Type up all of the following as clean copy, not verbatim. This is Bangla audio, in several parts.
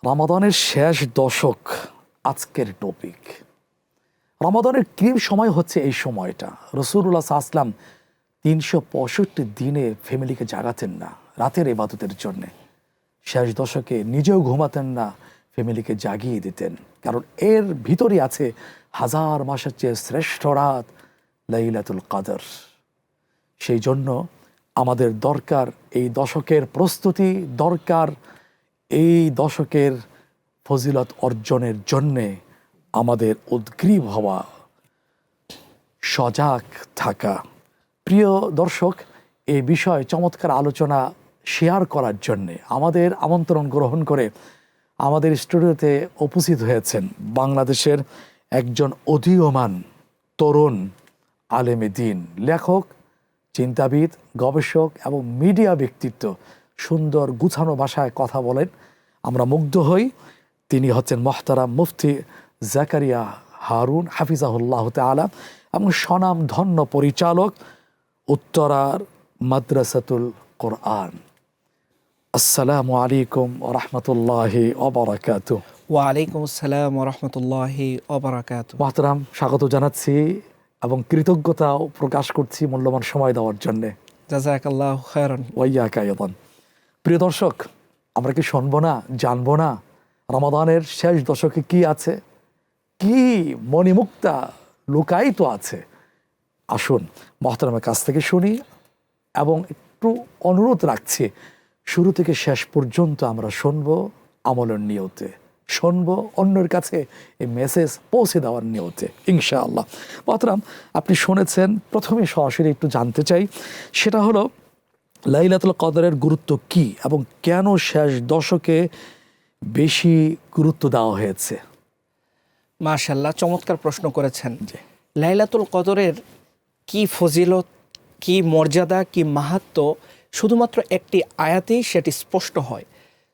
রমাদানের শেষ দশক আজকের টপিক। রমাদানের কি সময় হচ্ছে এই সময়টা? রাসূলুল্লাহ সাল্লাল্লাহু আলাইহি ওয়াসাল্লাম ৩৬৫ দিনে ফ্যামিলিকে জাগাতেন না রাতের ইবাদতের জন্যে। শেষ দশকে নিজেও ঘুমাতেন না, ফ্যামিলিকে জাগিয়ে দিতেন, কারণ এর ভিতরে আছে হাজার মাসের চেয়ে শ্রেষ্ঠ রাত লাইলাতুল কদর। সেই জন্য আমাদের দরকার এই দশকের প্রস্তুতি, দরকার এই দশকের ফজিলত অর্জনের জন্যে আমাদের উদ্গ্রীব হওয়া, সজাগ থাকা। প্রিয় দর্শক, এই বিষয়ে চমৎকার আলোচনা শেয়ার করার জন্যে আমাদের আমন্ত্রণ গ্রহণ করে আমাদের স্টুডিওতে উপস্থিত হয়েছেন বাংলাদেশের একজন উদীয়মান তরুণ আলেমে দ্বীন, লেখক, চিন্তাবিদ, গবেষক এবং মিডিয়া ব্যক্তিত্ব। সুন্দর গুছানো ভাষায় কথা বলেন, আমরা মুগ্ধ হই। তিনি হচ্ছেন মোহতারাম মুফতি জাকারিয়া হারুন হাফিজাহুল্লাহ তাআলা এবং স্বনাম ধন্য পরিচালক উত্তরার মাদ্রাসাতুল কোরআন। আসসালামু আলাইকুম ওয়া রাহমাতুল্লাহি ওয়া বারাকাতুহু। ওয়া আলাইকুম আসসালাম ওয়া রাহমাতুল্লাহি ওয়া বারাকাতুহু। মোহতারাম, স্বাগত জানাচ্ছি এবং কৃতজ্ঞতাও প্রকাশ করছি মূল্যবান সময় দেওয়ার জন্যে। জাযাকাল্লাহু খায়রান। ওয়া ইয়াকা আইদান। প্রিয় দর্শক, আমরা কি শুনবো না, জানবো না রমাদানের শেষ দশকে কি আছে, কি মণিমুক্তা লুকায়িত আছে? আসুন মোহতারামের কাছ থেকে শুনি এবং একটু অনুরোধ রাখছি শুরু থেকে শেষ পর্যন্ত আমরা শুনবো আমলের নিয়তে, শুনবো অন্যের কাছে এই মেসেজ পৌঁছে দেওয়ার নিয়তে ইনশাআল্লাহ। মোহতারাম, আপনি শুনেছেন, প্রথমে সরাসরি একটু জানতে চাই, সেটা হলো লাইলাতুল কদরের গুরুত্ব কি এবং কেন শেষ দশকে বেশি গুরুত্ব দেওয়া হয়েছে? মাশাআল্লাহ, চমৎকার প্রশ্ন করেছেন। লাইলাতুল কদরের কি ফজিলত, কি মর্যাদা, কি মাহাত্ম্য শুধুমাত্র একটি আয়াতেই সেটি স্পষ্ট হয়।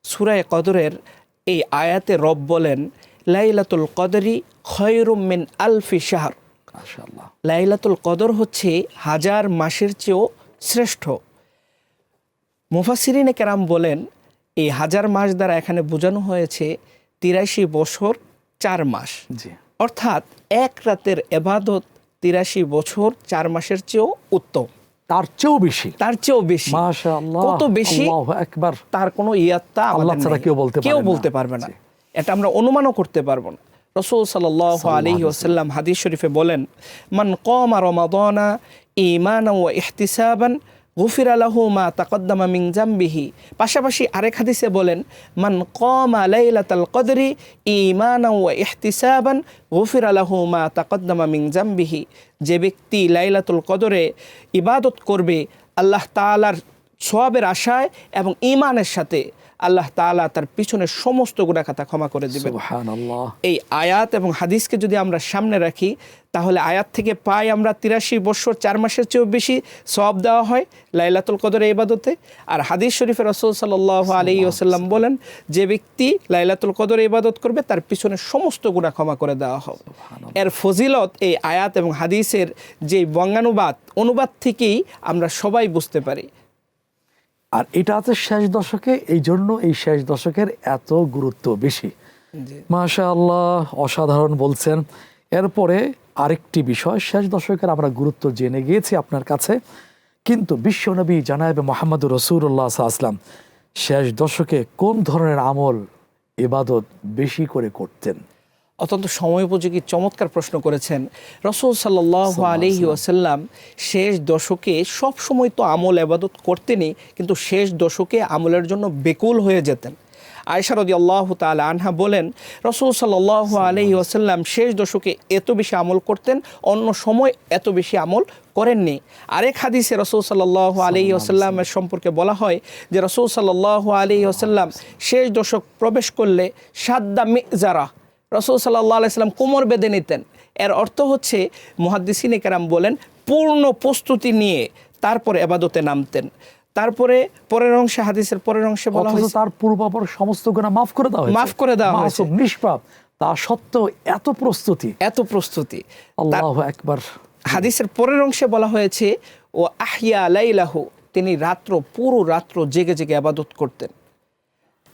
সূরা কদরের এই আয়াতে রব বলেন, লাইলাতুল কদরি খায়রুম মিন আলফি শাহর। মাশাআল্লাহ, লাইলাতুল কদর হচ্ছে হাজার মাসের চেয়েও শ্রেষ্ঠ। মুফাসসিরিনে কেরাম বলেন, এই হাজার মাস দ্বারা এখানে বোঝানো হয়েছে ৮৩ বছর ৪ মাস। জি, অর্থাৎ এক রাতের ইবাদত ৮৩ বছর ৪ মাসের চেয়েও উত্তম, তার চেয়েও বেশি, তার চেয়েও বেশি। মাশাআল্লাহ, কত বেশি আল্লাহু আকবার। তার কোনো ইয়াত্তা আল্লাহ ছাড়া কেউ বলতে পারবে না। এটা আমরা অনুমানও করতে পারবো না। রাসূল সাল্লাল্লাহু আলাইহি ওয়াসাল্লাম হাদিস শরীফে বলেন, মান কামা রমাদানা ঈমানান ওয়া ইহতিসাবান গুফিরা লাহু মা তাকদ্দামা মিন যামবিহি। পাশাপাশি আরেক হাদিসে বলেন, মান কামা লাইলাতাল কদরি ঈমানান ওয়া ইহতিসাবান গুফিরা লাহু মা তাকদ্দামা মিন যামবিহি। যে ব্যক্তি লাইলাতুল কদরে ইবাদত করবে আল্লাহ তাআলার সওয়াবের আশায় এবং ঈমানের সাথে, আল্লাহ তাআলা তার পিছনের সমস্ত গুনাহ খাতা ক্ষমা করে দিবেন। সুবহানাল্লাহ। এই আয়াত এবং হাদিসকে যদি আমরা সামনে রাখি, তাহলে আয়াত থেকে পাই আমরা ৮৩ বছর ৪ মাসের চেয়েও বেশি সওয়াব দেওয়া হয় লাইলাতুল কদরের ইবাদতে। আর হাদিস শরীফে রাসূল সাল্লাল্লাহু আলাইহি ওয়াসাল্লাম বলেন, যে ব্যক্তি লাইলাতুল কদরের ইবাদত করবে তার পিছনের সমস্ত গুনাহ ক্ষমা করে দেওয়া হবে। এর ফজিলত এই আয়াত এবং হাদিসের যে অনুবাদ থেকেই আমরা সবাই বুঝতে পারি। আর এটা আছে শেষ দশকে, এই জন্য এই শেষ দশকের এত গুরুত্ব বেশি। মাশাআল্লাহ, অসাধারণ বলছেন। এরপরে আরেকটি বিষয়, শেষ দশকের আমরা গুরুত্ব জেনে গিয়েছি আপনার কাছে, কিন্তু বিশ্বনবী জনাবে মুহাম্মদুর রাসূলুল্লাহ সাল্লাল্লাহু আলাইহি ওয়াসাল্লাম শেষ দশকে কোন ধরনের আমল ইবাদত বেশি করে করতেন? অত্যন্ত সময়োপযোগী চমৎকার প্রশ্ন করেছেন। রাসূল সাল্লাল্লাহু আলাইহি ওয়াসাল্লাম শেষ দশকে সব সময় তো আমল ইবাদত করতেনই, কিন্তু শেষ দশকে আমলের জন্য বেকুল হয়ে যেতেন। আয়েশা রাদিয়াল্লাহু তাআলা আনহা বলেন, রাসূল সাল্লাল্লাহু আলাইহি ওয়াসাল্লাম শেষ দশকে এত বেশি আমল করতেন, অন্য সময় এত বেশি আমল করেননি। আরেক হাদিসে রাসূল সাল্লাল্লাহু আলাইহি ওয়াসাল্লামের সম্পর্কে বলা হয় যে, রাসূল সাল্লাল্লাহু আলাইহি ওয়াসাল্লাম শেষ দশক প্রবেশ করলে সাদ্দা মিজারা, রাসূল সাল্লাল্লাহু আলাইহি ওয়াসাল্লাম কোমর বেঁধে নিতেন। এর অর্থ হচ্ছে, মুহাদ্দিসিনে কেরাম বলেন, পূর্ণ প্রস্তুতি নিয়ে তারপরে ইবাদতে নামতেন। তারপরে পরের অংশে, হাদিসের পরের অংশে বলা হয়েছে, তার পূর্বাপর সমস্ত গুনাহ মাফ করে দেওয়া হয়েছে, মাসুম নিষ্পাপ, তা সত্ত্বেও এত প্রস্তুতি। আল্লাহু আকবার। হাদিসের পরের অংশে বলা হয়েছে, ও আহিয়া লাইলাহু, তিনি পুরো রাত্র জেগে জেগে ইবাদত করতেন।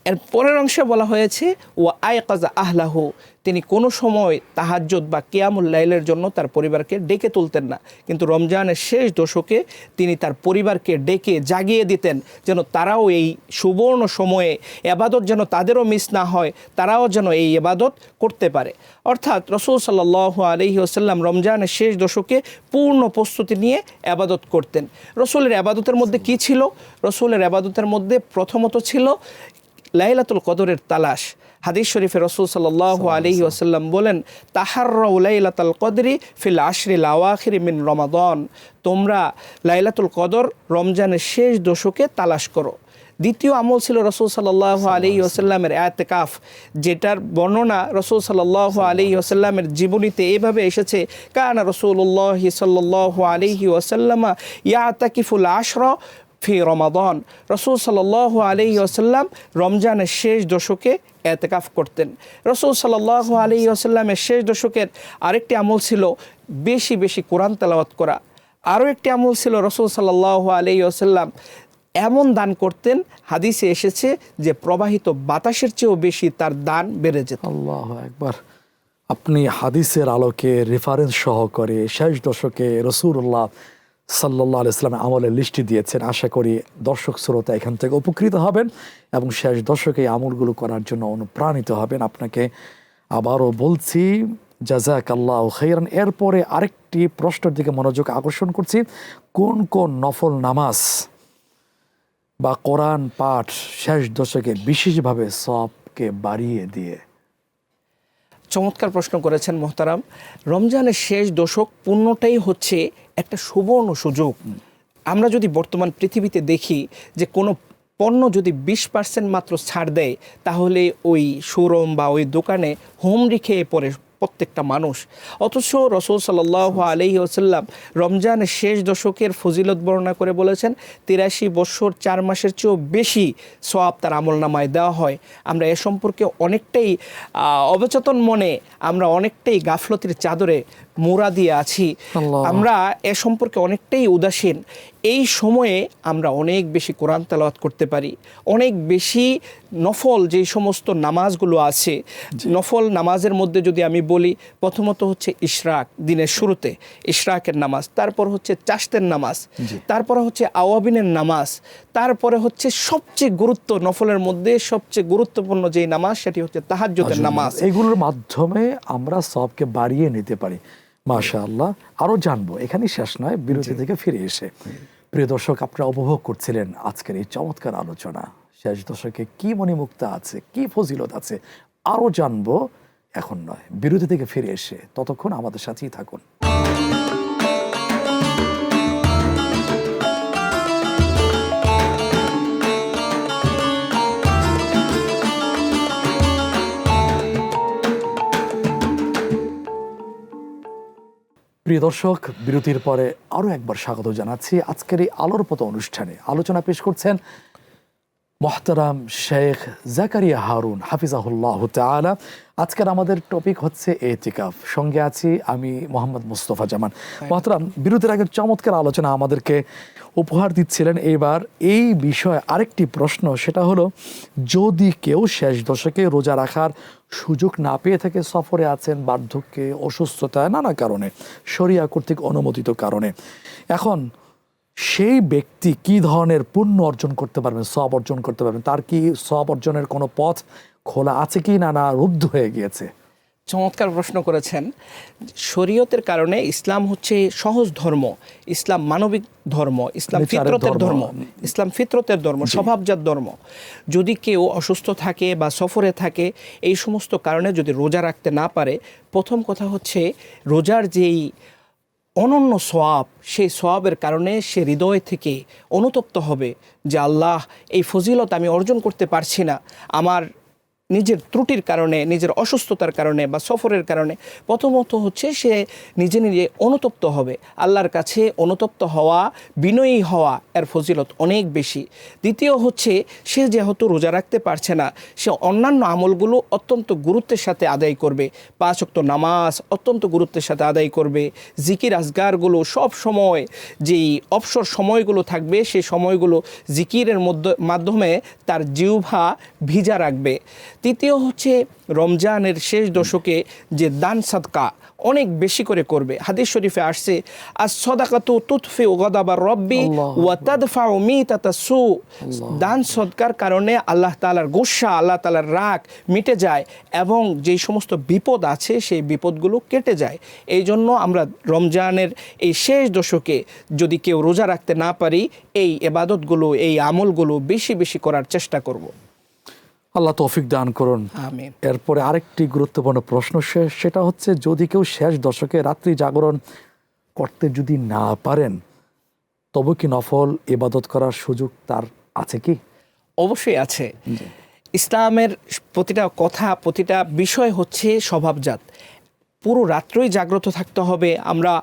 এর পরের অংশে বলা হয়েছে ওয়া আয়কাজা আহলাহু, তিনি কোনো সময় তাহাজ্জুদ বা কিয়ামুল লাইলের জন্য তার পরিবারকে ডেকে তুলতেন না, কিন্তু রমজানের শেষ দশকে তিনি তার পরিবারকে ডেকে জাগিয়ে দিতেন যেন তারাও এই সুবর্ণ সময়ে এবাদত যেন তাদেরও মিস না হয়, তারাও যেন এই এবাদত করতে পারে। অর্থাৎ রাসূল সাল্লাল্লাহু আলাইহি ওয়াসাল্লাম রমজানের শেষ দশকে পূর্ণ প্রস্তুতি নিয়ে এবাদত করতেন। রাসূলের এবাদতের মধ্যে কি ছিল? রাসূলের এবাদতের মধ্যে প্রথমত ছিল লাইলাতুল কদরের তালাশ। হাদিস শরীফে রাসূল সাল্লাল্লাহু আলাইহি ওয়াসাল্লাম বলেন, তাহাররাউ লাইলাতুল কদরি ফিল আশরিল আওয়াখির মিন রমাদান, তোমরা লাইলাতুল কদর রমজানের শেষ দশকে তালাশ করো। দ্বিতীয় আমল ছিল রাসূল সাল্লাল্লাহু আলাইহি ওয়াসাল্লামের ইতিকাফ, যেটার বর্ণনা রাসূল সাল্লাল্লাহু আলাইহি ওয়াসাল্লামের জীবনীতে এভাবে এসেছে, কানা রাসূলুল্লাহ সাল্লাল্লাহু আলাইহি ওয়াসাল্লাম ইয়াতাকিফুল আশরা ফি রমাদান, রাসূল সাল্লাল্লাহু আলাইহি ওয়াসাল্লাম রমজানের শেষ দশকে ইতিকাফ করতেন। রাসূল সাল্লাল্লাহু আলাইহি ওয়াসাল্লামের শেষ দশকের আরেকটি আমল ছিল বেশি বেশি কোরআন তেলাওয়াত করা। আরও একটি আমল ছিল রাসূল সাল্লাল্লাহু আলাইহি ওয়াসাল্লাম এমন দান করতেন, হাদিসে এসেছে যে প্রবাহিত বাতাসের চেয়েও বেশি তার দান বেড়ে যেত। আল্লাহু আকবার। আপনি হাদিসের আলোকে রেফারেন্স সহকারে শেষ দশকে রাসূলুল্লাহ সাল্লাল্লাহু আলাইহি ওয়াসাল্লাম আমলের লিস্টটি দিয়েছেন। আশা করি দর্শক শ্রোতা এখান থেকে উপকৃত হবেন এবং শেষ দশকে এই আমলগুলো করার জন্য অনুপ্রাণিত হবেন। আপনাকে আবারও বলছি জাযাকাল্লাহু খাইরান। এরপরে আরেকটি প্রশ্নের দিকে মনোযোগ আকর্ষণ করছি, কোন কোন নফল নামাজ বা কোরআন পাঠ শেষ দশকে বিশেষভাবে সওয়াবকে বাড়িয়ে দিয়ে? চমৎকার প্রশ্ন করেছেন মোহতারাম। রমজানের শেষ দশক পূর্ণটাই হচ্ছে একটা সুবর্ণ সুযোগ। আমরা যদি বর্তমান পৃথিবীতে দেখি যে কোনো পণ্য যদি 20% মাত্র ছাড় দেয়, তাহলে ওই শোরুম বা ওই দোকানে হুমড়ি খেয়ে পড়ে প্রত্যেকটা মানুষ। অথচ রাসূল সাল্লাল্লাহু আলাইহি ওয়াসাল্লাম রমজানের শেষ দশকের ফজিলত বর্ণনা করে বলেছেন 83 বছর 4 মাসের চেয়েও বেশি সওয়াব তার আমলনামায় দেওয়া হয়। আমরা এ সম্পর্কে অনেকটাই অবচেতন মনে, আমরা অনেকটাই গাফলতির চাদরে মোড়া দিয়ে আছি, আমরা এ সম্পর্কে অনেকটাই উদাসীন। এই সময়ে আমরা অনেক বেশি কোরআন তেলাওয়াত করতে পারি, অনেক বেশি নফল যে সমস্ত নামাজগুলো আছে, নফল নামাজের মধ্যে যদি আমি বলি, প্রথমত হচ্ছে ইশরাক, দিনের শুরুতে ইশরাকের নামাজ, তারপর হচ্ছে চাশতের নামাজ, তারপরে হচ্ছে আওয়াবিনের নামাজ, তারপরে হচ্ছে সবচেয়ে নফলের মধ্যে সবচেয়ে গুরুত্বপূর্ণ যে নামাজ সেটি হচ্ছে তাহাজ্জুদের নামাজ। এগুলোর মাধ্যমে আমরা সবকে বাড়িয়ে নিতে পারি। মাশাআল্লাহ। আরো জানবো, এখানেই শেষ নয়, বিরতি থেকে ফিরে এসে। প্রিয় দর্শক, আপনারা উপভোগ করছিলেন আজকের এই চমৎকার আলোচনা। শেষ দশকে কি মণিমুক্তা আছে, কি ফজিলত আছে, আরো জানবো, এখন নয়, বিরতি থেকে ফিরে এসে। ততক্ষণ আমাদের সাথেই থাকুন। প্রিয় দর্শক, বিরতির পরে আরও একবার স্বাগত জানাচ্ছি আজকের এই আলোর পথ অনুষ্ঠানে। আলোচনা পেশ করছেন মোহতারাম শেখ জাকারিয়া হারুন হাফিজাহুল্লাহ তাআলা। আজকের আমাদের টপিক হচ্ছে ইতিকাফ। সঙ্গে আছি আমি মোহাম্মদ মুস্তফা জামান। মোহতারাম, বিরতির আগে চমৎকার আলোচনা আমাদেরকে উপহার দিচ্ছিলেন। এবার এই বিষয়ে আরেকটি প্রশ্ন, সেটা হলো, যদি কেউ শেষ দশকে রোজা রাখার সুযোগ না পেয়ে থাকে, সফরে আছেন, বার্ধক্যে, অসুস্থতায়, নানা কারণে, শরিয়া কর্তৃক অনুমোদিত কারণে, এখন সেই ব্যক্তি কি ধরনের পুণ্য অর্জন করতে পারবেন, সওয়াব অর্জন করতে পারবেন? তার কি সওয়াব অর্জনের কোনো পথ খোলা আছে কি না রুদ্ধ হয়ে গিয়েছে? চমৎকার প্রশ্ন করেছেন। শরীয়তের কারণে ইসলাম হচ্ছে সহজ ধর্ম, ইসলাম মানবিক ধর্ম, ইসলাম ফিতরতের ধর্ম, ইসলাম ফিতরতের ধর্ম, স্বভাবজাত ধর্ম। যদি কেউ অসুস্থ থাকে বা সফরে থাকে, এই সমস্ত কারণে যদি রোজা রাখতে না পারে, প্রথম কথা হচ্ছে রোজার যেই অনন্য সওয়াব, সেই সওয়াবের কারণে সে হৃদয় থেকে অনুতপ্ত হবে যে আল্লাহ, এই ফজিলত আমি অর্জন করতে পারছি না, আমার নিজের ত্রুটির কারণে, নিজের অসুস্থতার কারণে বা সফরের কারণে প্রথমত হচ্ছে সে নিজে নিজে অনুতপ্ত হবে। আল্লাহর কাছে অনুতপ্ত হওয়া, বিনয়ী হওয়া এর ফজিলত অনেক বেশি। দ্বিতীয় হচ্ছে সে যেহেতু রোজা রাখতে পারছে না, সে অন্যান্য আমলগুলো অত্যন্ত গুরুত্বের সাথে আদায় করবে। 5 ওয়াক্ত নামাজ অত্যন্ত গুরুত্বের সাথে আদায় করবে। জিকির আজগারগুলো সব সময় যেই অবসর সময়গুলো থাকবে সেই সময়গুলো জিকিরের মাধ্যমে তার জিহ্বা ভিজা রাখবে। তৃতীয় হচ্ছে রমজানের শেষ দশকে যে দান সাদকা অনেক বেশি করে করবে। হাদিস শরীফে আসছে, আস সাদাকাতু তুতফিউ গাদাবার রব্বি ওয়া তাদফাউ মিতাতাস সু। দান সদকার কারণে আল্লাহ তাআলার গুসা, আল্লাহ তাআলার রাগ মিটে যায় এবং যেই সমস্ত বিপদ আছে সেই বিপদগুলো কেটে যায়। এই জন্য আমরা রমজানের এই শেষ দশকে যদি কেউ রোজা রাখতে না পারি, এই ইবাদতগুলো, এই আমলগুলো বেশি বেশি করার চেষ্টা করব। আল্লাহ তৌফিক দান করুন। আমিন। এরপরে আরেকটি গুরুত্বপূর্ণ প্রশ্ন সেটা হচ্ছে, যদি কেউ শেষ দশকে রাত্রি জাগরণ করতে যদি না পারেন, তবে কি নফল ইবাদত করার সুযোগ তার আছে কি? অবশ্যই আছে। ইসলামের প্রতিটা কথা, প্রতিটা বিষয় হচ্ছে স্বভাবজাত। পুরো রাত্রই জাগ্রত থাকতে হবে। আমরা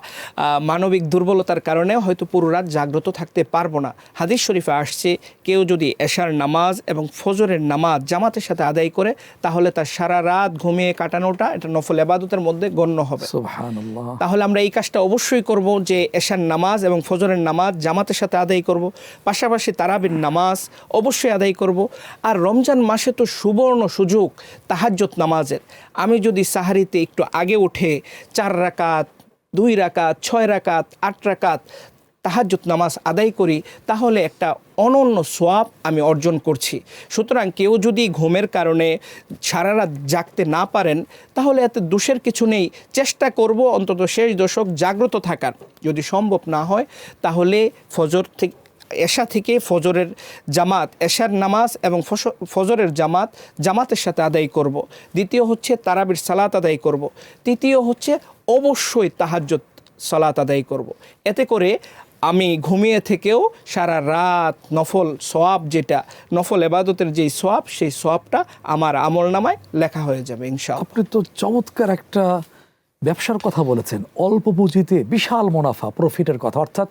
মানবিক দুর্বলতার কারণে হয়তো পুরো রাত জাগ্রত থাকতে পারবো না। হাদিস শরীফে আসছে, কেউ যদি এশার নামাজ এবং ফজরের নামাজ জামাতের সাথে আদায় করে, তাহলে তার সারা রাত ঘুমিয়ে কাটানোটা এটা নফল ইবাদতের মধ্যে গণ্য হবে। সুবহানাল্লাহ। তাহলে আমরা এই কাজটা অবশ্যই করব যে এশার নামাজ এবং ফজরের নামাজ জামাতের সাথে আদায় করব। পাশাপাশি তারাবির নামাজ অবশ্যই আদায় করব। আর রমজান মাসে তো সুবর্ণ সুযোগ তাহাজ্জুদ নামাজের। আমি যদি সাহারিতে একটু আগে উঠে 4 রাকাত, 2 রাকাত, 6 রাকাত, 8 রাকাত তাহাজ্জুদ নামাজ আদায় করি, তাহলে একটা অনন্য সওয়াব আমি অর্জন করছি। সুতরাং কেউ যদি ঘুমের কারণে সারা রাত জাগতে না পারেন, তাহলে এতে দোষের কিছু নেই। চেষ্টা করব অন্তত শেষ দশক জাগ্রত থাকার। যদি সম্ভব না হয়, তাহলে ফজর থেকে এশা থেকে ফজরের জামাত, এশার নামাজ এবং ফজরের জামাতের সাথে আদায় করব। দ্বিতীয় হচ্ছে তারাবির সালাত আদায় করব। তৃতীয় হচ্ছে অবশ্যই তাহাজ্জুদ সালাত আদায় করব। এতে করে আমি ঘুমিয়ে থেকেও সারা রাত নফল সওয়াব, যেটা নফল ইবাদতের যেই সওয়াব, সেই সওয়াবটা আমার আমলনামায় লেখা হয়ে যাবে ইনশাআল্লাহ। আপনি তো চমৎকার একটা ব্যবসার কথা বলেছেন, অল্প পুঁজিতে বিশাল মুনাফা, প্রফিটের কথা। অর্থাৎ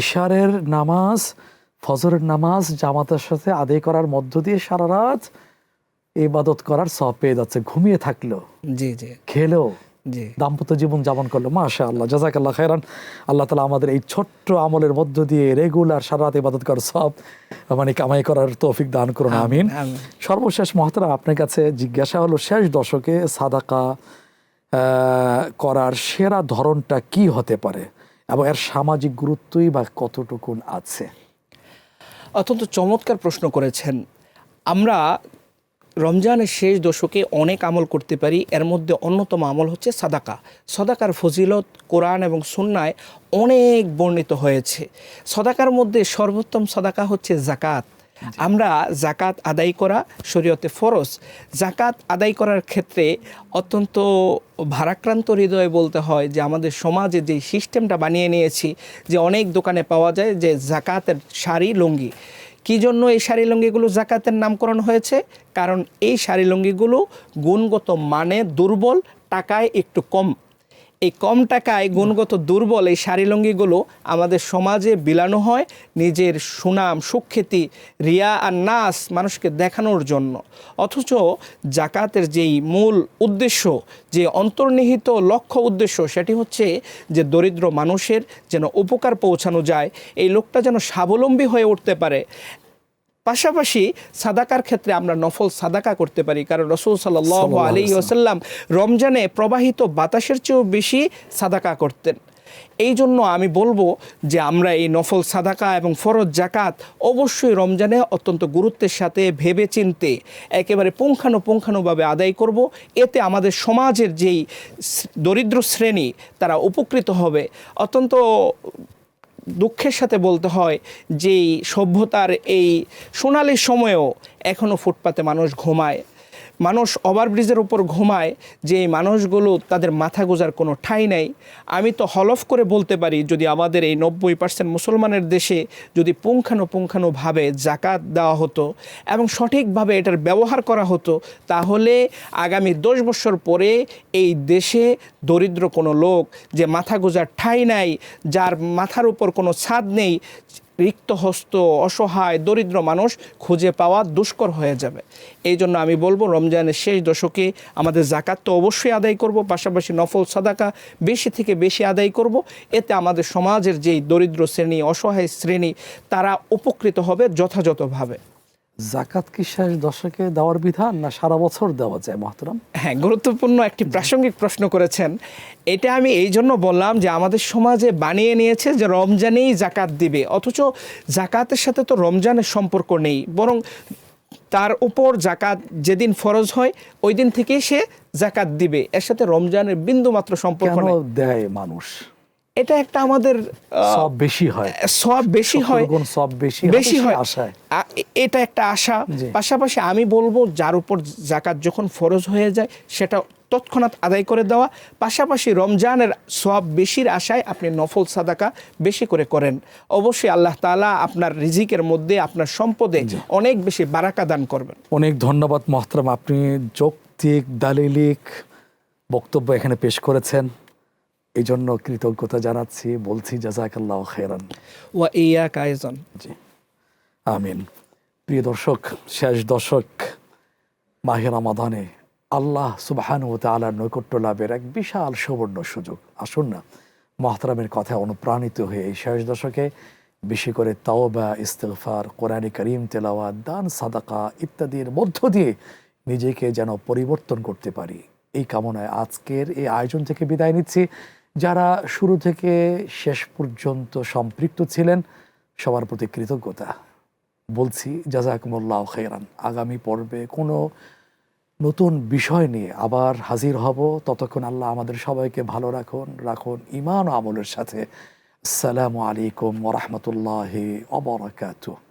ইশারের নামাজ, ফজরের নামাজ জামাতের সাথে আদায় করার মধ্য দিয়ে সারা রাত ইবাদত করার সওয়াব পেয়ে যাচ্ছে। ঘুমিয়ে থাকলো, জি জি, খেলেও, জি, দাম্পত্য জীবন যাপন করলো। মাশাআল্লাহ, জাযাকাল্লাহ খায়রান। আল্লাহ তাআলা আমাদের এই ছোট্ট আমলের মধ্য দিয়ে রেগুলার সারা রাত ইবাদত করার সওয়াব কামাই করার তৌফিক দান করুন, আমিন। সর্বশেষ মহতারাম, আপনার কাছে জিজ্ঞাসা হলো, শেষ দশকে সাদাকা করার সেরা ধরনটা কি হতে পারে এবং এর সামাজিক গুরুত্বই বা কতটুকুন আছে? অত্যন্ত চমৎকার প্রশ্ন করেছেন। আমরা রমজানের শেষ দশকে অনেক আমল করতে পারি। এর মধ্যে অন্যতম আমল হচ্ছে সাদাকা। সাদাকার ফজিলত কোরআন এবং সুন্নায় অনেক বর্ণিত হয়েছে। সাদাকার মধ্যে সর্বোত্তম সাদাকা হচ্ছে যাকাত। আমরা যাকাত আদায় করা শরীয়তে ফরজ। যাকাত আদায় করার ক্ষেত্রে অত্যন্ত ভারাক্রান্ত হৃদয়ে বলতে হয় যে আমাদের সমাজে যে সিস্টেমটা বানিয়ে নিয়েছি, যে অনেক দোকানে পাওয়া যায় যে যাকাতের শাড়ি, লুঙ্গি। কী জন্য এই শাড়ি লুঙ্গিগুলো যাকাতের নামকরণ হয়েছে? কারণ এই শাড়ি লুঙ্গিগুলো গুণগত মানে দুর্বল, টাকায় একটু কম। এই কম টাকায় গুণগত দুর্বল এই শাড়ি লুঙ্গিগুলো আমাদের সমাজে বিলানো হয় নিজের সুনাম, সুখ্যাতি, রিয়া আর নাস মানুষকে দেখানোর জন্য। অথচ যাকাতের যেই মূল উদ্দেশ্য, যে অন্তর্নিহিত লক্ষ্য উদ্দেশ্য, সেটি হচ্ছে যে দরিদ্র মানুষের যেন উপকার পৌঁছানো যায়, এই লোকটা যেন স্বাবলম্বী হয়ে উঠতে পারে। পাশাপাশি সাদাকার ক্ষেত্রে আমরা নফল সাদাকা করতে পারি, কারণ রাসূল সাল্লাল্লাহু আলাইহি ওয়াসাল্লাম রমজানে প্রবাহিত বাতাসের চেয়েও বেশি সাদাকা করতেন। এই জন্য আমি বলবো যে আমরা এই নফল সাদাকা এবং ফরজ যাকাত অবশ্যই রমজানে অত্যন্ত গুরুত্বের সাথে ভেবে চিনতে একেবারে পুঙ্খানুপুঙ্খানুভাবে আদায় করব। এতে আমাদের সমাজের যেই দরিদ্র শ্রেণী তারা উপকৃত হবে। অত্যন্ত দুঃখের সাথে বলতে হয় যে সভ্যতার এই সোনালি সময়েও এখনও ফুটপাতে মানুষ ঘুমায়। মানুষ ওভারব্রিজের উপর ঘুমায়, যে এই মানুষগুলো তাদের মাথা গোজার কোনো ঠাঁই নাই। আমি তো হলফ করে বলতে পারি, যদি আমাদের এই 90% মুসলমানের দেশে যদি পুঙ্খানুপুঙ্খানুভাবে জাকাত দেওয়া হতো এবং সঠিকভাবে এটার ব্যবহার করা হতো, তাহলে আগামী 10 বছর পরে এই দেশে দরিদ্র কোনো লোক, যে মাথা গোজার ঠাঁই নাই, যার মাথার উপর কোনো ছাদ নেই, রিক্ত হস্ত অসহায় দরিদ্র মানুষ খুঁজে পাওয়া দুষ্কর হয়ে যাবে। এই জন্য আমি বলবো, রমজানের শেষ দশকে আমাদের জাকাত তো অবশ্যই আদায় করব, পাশাপাশি নফল সাদাকা বেশি থেকে বেশি আদায় করব। এতে আমাদের সমাজের যেই দরিদ্র শ্রেণী, অসহায় শ্রেণী, তারা উপকৃত হবে যথাযথভাবে। জাকাত কি শেষ দশকে দেওয়ার বিধান, না সারা বছর দেওয়া যায় মহতরম? হ্যাঁ, গুরুত্বপূর্ণ একটি প্রাসঙ্গিক প্রশ্ন করেছেন। এটা আমি এই জন্য বললাম যে আমাদের সমাজে বানিয়ে নিয়েছে যে রমজানেই জাকাত দিবে, অথচ জাকাতের সাথে তো রমজানের সম্পর্ক নেই, বরং তার উপর জাকাত যেদিন ফরজ হয় ওই দিন থেকেই সে জাকাত দিবে। এর সাথে রমজানের বিন্দুমাত্র সম্পর্ক কেন নেই। দেয় মানুষ? এটা একটা আমাদের সব বেশি হয়, সব বেশি হয়, সব বেশি বেশি হয় আশায়। এটা একটা আশা। জি। পাশাপাশি আমি বলবো, যার উপর জাকাত যখন ফরজ হয়ে যায় সেটা তৎক্ষণাৎ আদায় করে দেওয়া। পাশাপাশি রমজানের সব বেশির আশায় আপনি নফল সাদাকা বেশি করে করেন। অবশ্যই আল্লাহ তাআলা আপনার রিজিকের মধ্যে, আপনার সম্পদে অনেক বেশি বারাকা দান করবেন। অনেক ধন্যবাদ মহতরম, আপনি যৌক্তিক দালিলিক বক্তব্য এখানে পেশ করেছেন, এই জন্য কৃতজ্ঞতা জানাচ্ছি, বলছি জাযাকাল্লাহু খাইরান। ওয়া ইয়াকা আইজান। জি, আমিন। প্রিয় দর্শক, শেষ দশক মাহে রমাদানে আল্লাহ সুবহানাহু ওয়া তাআলার নৈকট্য লাভের এক বিশাল সুবর্ণ সুযোগ। আসুন না মুহতারামের কথায় অনুপ্রাণিত হয়ে এই শেষ দশকে বেশি করে তাওবা, ইস্তিগফার, কোরআনে কারীম তেলাওয়াত, দান, সাদাকা ইত্যাদির মধ্য দিয়ে নিজেকে যেন পরিবর্তন করতে পারি, এই কামনায় আজকের এই আয়োজন থেকে বিদায় নিচ্ছি। যারা শুরু থেকে শেষ পর্যন্ত সম্পৃক্ত ছিলেন সবার প্রতি কৃতজ্ঞতা বলছি, জাযাকুমুল্লাহু খাইরান। আগামী পর্বে কোনো নতুন বিষয় নিয়ে আবার হাজির হব। ততক্ষণ আল্লাহ আমাদের সবাইকে ভালো রাখুন ঈমান ও আমলের সাথে। আসসালামু আলাইকুম ওয়া রাহমাতুল্লাহি ওয়া বারাকাতুহু।